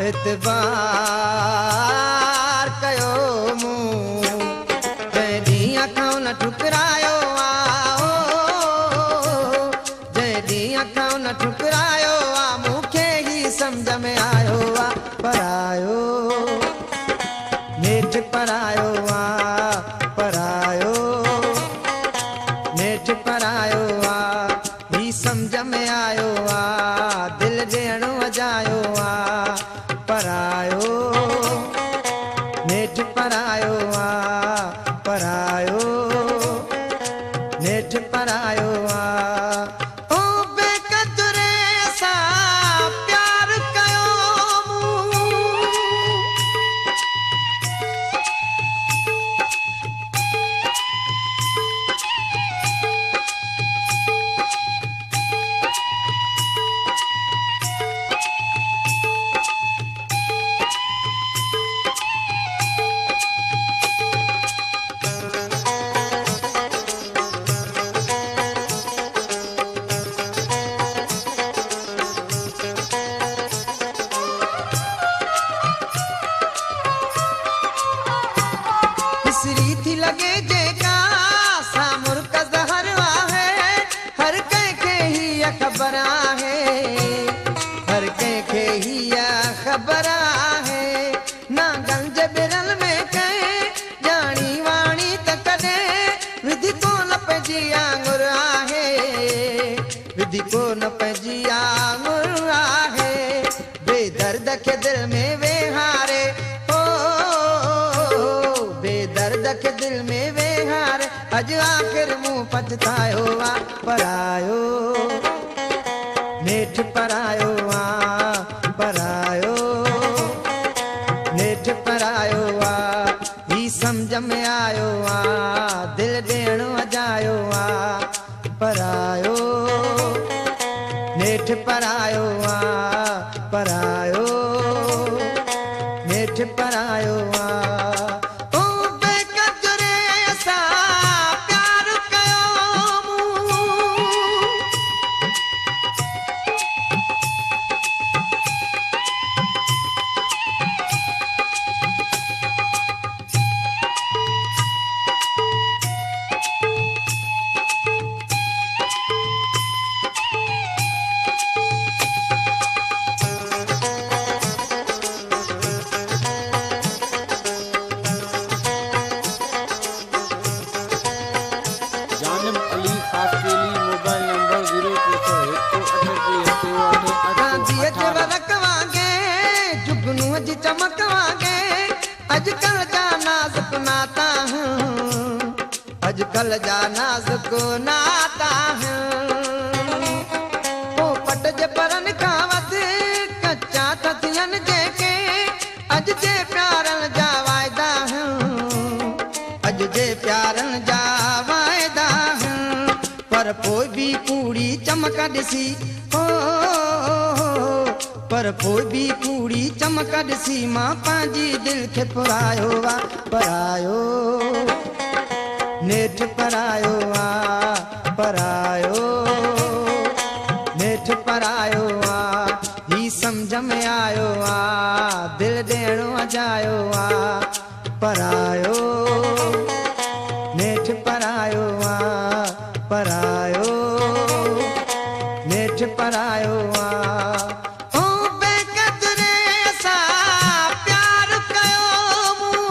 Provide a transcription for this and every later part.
एतबार कयो मूं जंहिं ॾींहं खां न ठुकरायो आहे जंहिं ॾींहं खां न ठुकरायो आहे मूंखे ई सम्झ में आयो आहे परायो नेठि परायो आहे परायो नेठि परायो आहे ही सम्झ में आयो आहे दिलि ॾियणु अजायो आहे परायो नेठि परायो आहे परायो नेठि परायो आहे ओ बेक़दरे सां प्यार कयो मूं बिसरी थी लगे जेका सामुर का ज़हर आहे हर कंहिंखे हीअ ख़बर आहे हर कंहिंखे हीअ ख़बर आहे ना गंज बिरल में कंहिं ॼाणी वाणी त कॾहिं विधि कोन पंहिंजी आङुर आहे विधि कोन पंहिंजी आङुर आहे बेदर्द खे दिल में वेहारे बेदर्द खे दिल में वेहारे अॼु आख़िर मूं पछतायो आहे परायो नेठि परायो आहे परायो नेठि परायो आहे ही सम्झ में आयो आहे दिलि ॾियणु अजायो आहे परायो नेठि परायो आहे परायो नेठि परायो आहे जानिब अली खासकेली मोबाइल नंबर 0301888 जुगनूअ जी चमक वांगे अॼुकल्ह जा नाज़ुक नाता अॼुकल्ह जा नाज़ुक नाता पोपट जे परनि खां वधीक कचा त थियनि जेके अॼु जे प्यारनि जा वाइदा अॼु जे प्यारनि जा वाइदा पर पोइ बि कूड़ी चमक ॾिसी पर पोइ बि कूड़ी चमक ॾिसी मां पंहिंजी दिलि खे पुरायो आहे परायो नेठि परायो आहे परायो नेठि परायो आहे ही सम्झ में आयो आहे दिलि ॾियणु अजायो आहे परायो नेठि परायो आहे परायो नेठि परायो आहे ओ बेक़दरे सां प्यार कयो मूं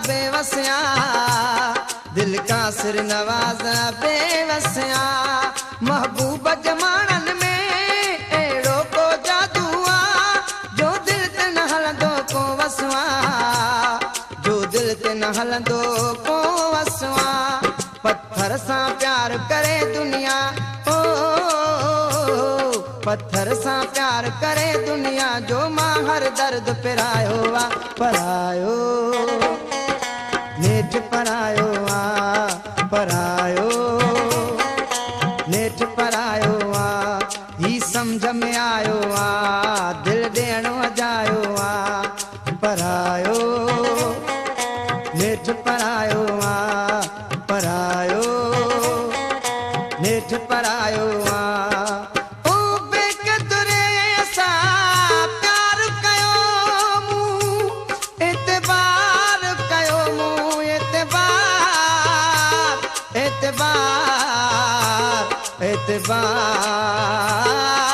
बेवसिया दिल का सिर नवाज़ बेवसिया महबूब जमानन में एड़ो को जादू आ जो दिल ते न हलंदो को वसवा जो दिल ते न हलंदो को वसवा पत्थर सा प्यार करे दुनिया ओ, पत्थर सा प्यार करे दुनिया जो मां हर दर्द पिरायो आ परायो नेठ परायो आ परायो नेठ परायो आ ही समझ में आयो आ दिल ॾियणो अजायो आ परायो नेठ परायो आ परायो नेठ परायो आ ओ बेकदुरे सा प्यार कयो मूं एतबार कयो मूं एतबार एतबार एतबार